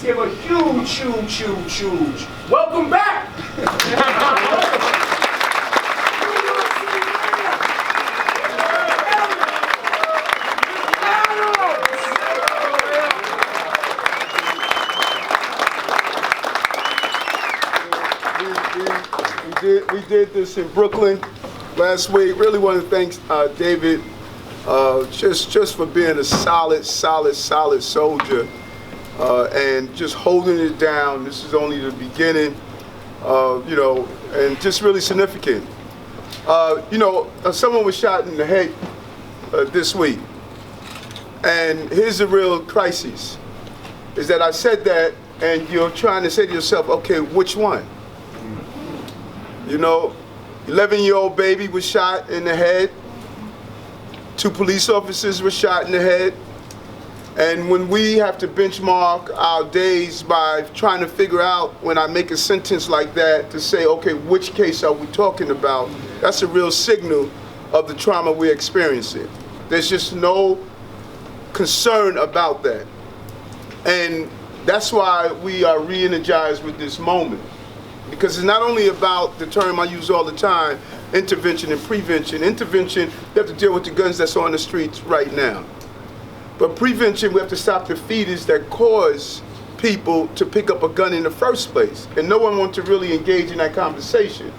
please give a huge, huge, huge, huge welcome back. We did this in Brooklyn last week. Really want to thank David just for being a solid soldier and just holding it down. This is only the beginning, you know, and just really significant. You know, someone was shot in the head this week, and here's the real crisis, is that I said that, and you're trying to say to yourself, okay, which one? You know, 11-year-old baby was shot in the head. 2 police officers were shot in the head. And when we have to benchmark our days by trying to figure out, when I make a sentence like that, to say, okay, which case are we talking about? That's a real signal of the trauma we're experiencing. There's just no concern about that. And that's why we are re-energized with this moment. Because it's not only about the term I use all the time, intervention and prevention. Intervention, we have to deal with the guns that's on the streets right now. But prevention, we have to stop the feeders that cause people to pick up a gun in the first place. And no one wants to really engage in that conversation.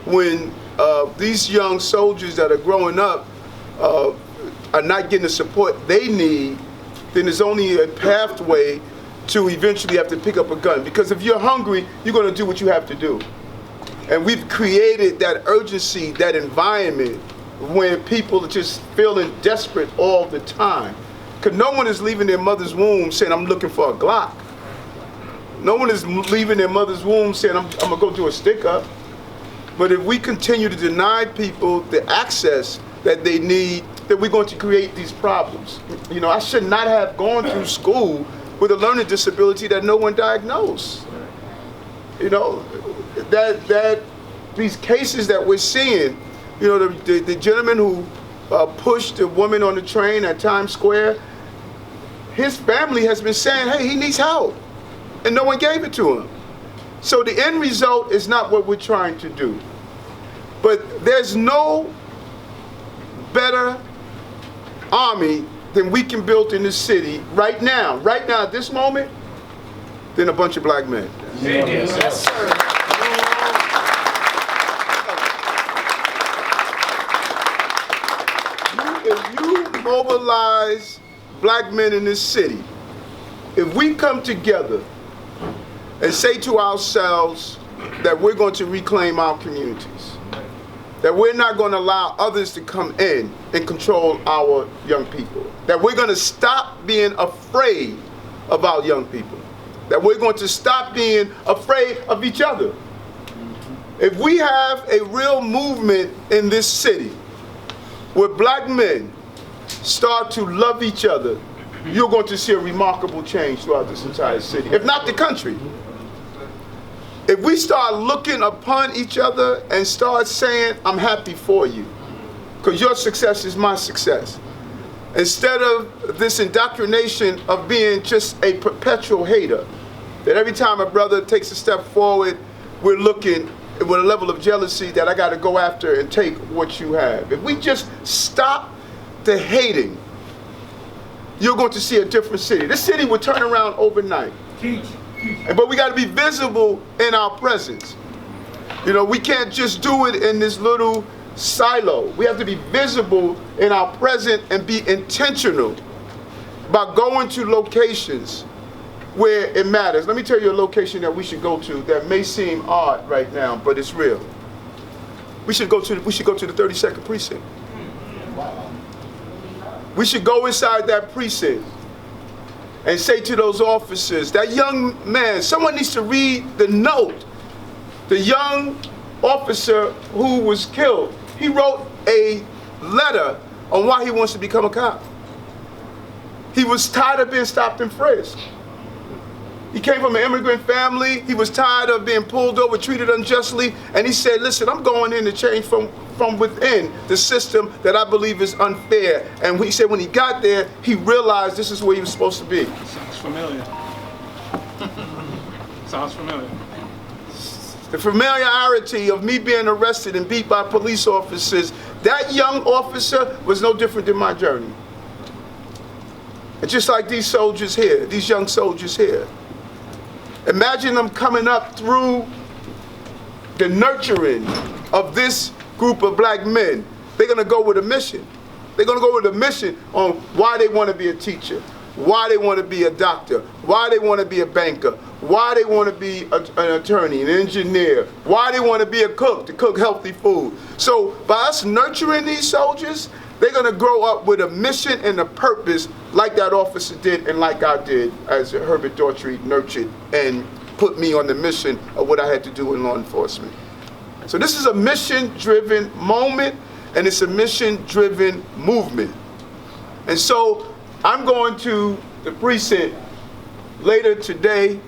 When these young soldiers that are growing up are not getting the support they need, then there's only a pathway to eventually have to pick up a gun. Because if you're hungry, you're going to do what you have to do. And we've created that urgency, that environment, when people are just feeling desperate all the time. Because no one is leaving their mother's womb saying, I'm looking for a Glock. No one is leaving their mother's womb saying, I'm going to go do a stick-up. But if we continue to deny people the access that they need, then we're going to create these problems. You know, I should not have gone through school with a learning disability that no one diagnosed. You know, that these cases that we're seeing, you know, the gentleman who pushed the woman on the train at Times Square, his family has been saying, hey, he needs help, and no one gave it to him. So the end result is not what we're trying to do. But there's no better army than we can build in this city right now at this moment, than a bunch of black men. Yes, sir. If you mobilize black men in this city, if we come together and say to ourselves that we're going to reclaim our communities, that we're not going to allow others to come in and control our young people, that we're going to stop being afraid of our young people, that we're going to stop being afraid of each other. If we have a real movement in this city where black men start to love each other, you're going to see a remarkable change throughout this entire city, if not the country. If we start looking upon each other and start saying, I'm happy for you, because your success is my success, instead of this indoctrination of being just a perpetual hater, that every time a brother takes a step forward, we're looking with a level of jealousy that I got to go after and take what you have. If we just stop the hating, you're going to see a different city. This city will turn around overnight. Teach. But we got to be visible in our presence. You know, we can't just do it in this little silo. We have to be visible in our present and be intentional by going to locations where it matters. Let me tell you a location that we should go to that may seem odd right now, but it's real. We should go to the 32nd precinct. We should go inside that precinct and say to those officers, that young man, someone needs to read the note. The young officer who was killed, he wrote a letter on why he wants to become a cop. He was tired of being stopped and frisked. He came from an immigrant family. He was tired of being pulled over, treated unjustly, and he said, listen, I'm going in to change from within the system that I believe is unfair. And he said when he got there, he realized this is where he was supposed to be. Sounds familiar. Sounds familiar. The familiarity of me being arrested and beat by police officers, that young officer was no different than my journey. And just like these soldiers here, these young soldiers here. Imagine them coming up through the nurturing of this group of black men. They're going to go with a mission. They're going to go with a mission on why they want to be a teacher, why they want to be a doctor, why they want to be a banker, why they want to be an attorney, an engineer, why they want to be a cook, to cook healthy food. So by us nurturing these soldiers, they're going to grow up with a mission and a purpose like that officer did and like I did as Herbert Daughtry nurtured and put me on the mission of what I had to do in law enforcement. So this is a mission-driven moment, and it's a mission-driven movement. And so I'm going to the precinct later today.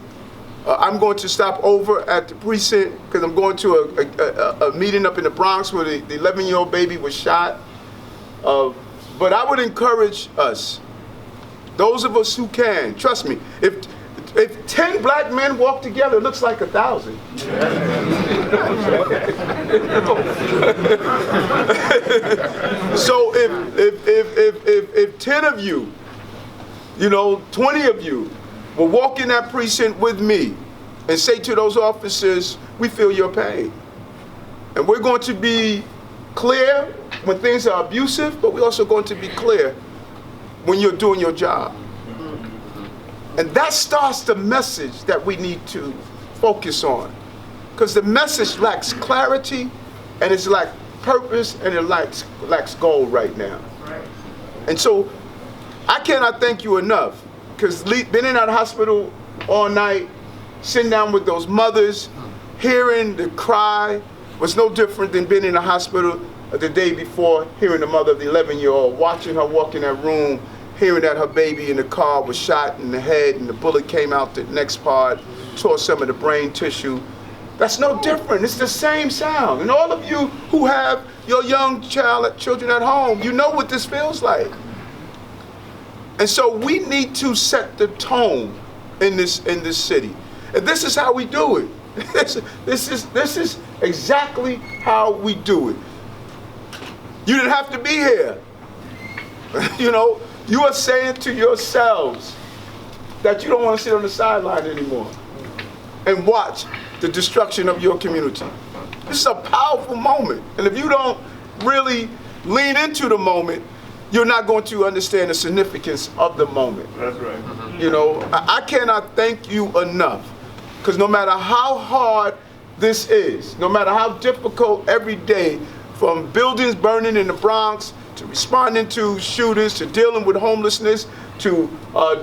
I'm going to stop over at the precinct because I'm going to a meeting up in the Bronx where the 11-year-old baby was shot. But I would encourage us, those of us who can, trust me, if 10 black men walk together, it looks like 1,000. So if 10 of you, 20 of you will walk in that precinct with me and say to those officers, we feel your pain. And we're going to be clear when things are abusive, but we're also going to be clear when you're doing your job. And that starts the message that we need to focus on. Because the message lacks clarity, and it's lacks purpose, and it lacks goal right now. And so I cannot thank you enough, because being in that hospital all night, sitting down with those mothers, hearing the cry was no different than being in the hospital the day before, hearing the mother of the 11-year-old, watching her walk in that room, hearing that her baby in the car was shot in the head and the bullet came out the next part, tore some of the brain tissue. That's no different. It's the same sound. And all of you who have your young children at home, you know what this feels like. And so we need to set the tone in this city. And this is how we do it. This is exactly how we do it. You didn't have to be here. You are saying to yourselves that you don't want to sit on the sideline anymore and watch the destruction of your community. This is a powerful moment. And if you don't really lean into the moment, you're not going to understand the significance of the moment. That's right. I cannot thank you enough, because no matter how hard this is, no matter how difficult every day, from buildings burning in the Bronx, to responding to shooters, to dealing with homelessness, to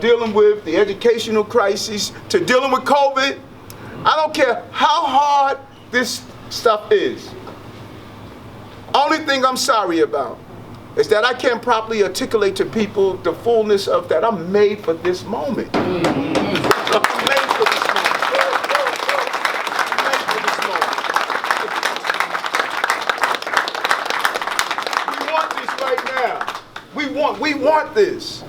dealing with the educational crisis, to dealing with COVID, I don't care how hard this stuff is. Only thing I'm sorry about is that I can't properly articulate to people the fullness of that. I'm made for this moment. I'm made for this moment. I'm made for this moment. We want this right now. We want this.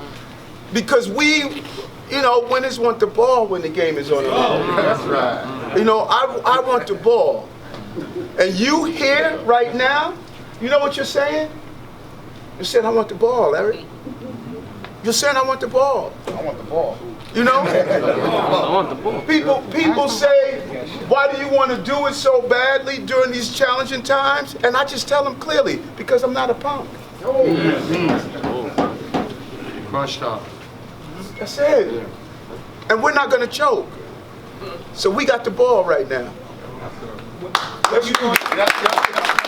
Because winners want the ball when the game is on the line. That's right. I want the ball. And you here right now, you know what you're saying? You're saying, I want the ball, Eric. You're saying, I want the ball. I want the ball. I want the ball. People say, why do you want to do it so badly during these challenging times? And I just tell them clearly, because I'm not a punk. Crushed up. That's it. And we're not going to choke. So we got the ball right now. Let's do it.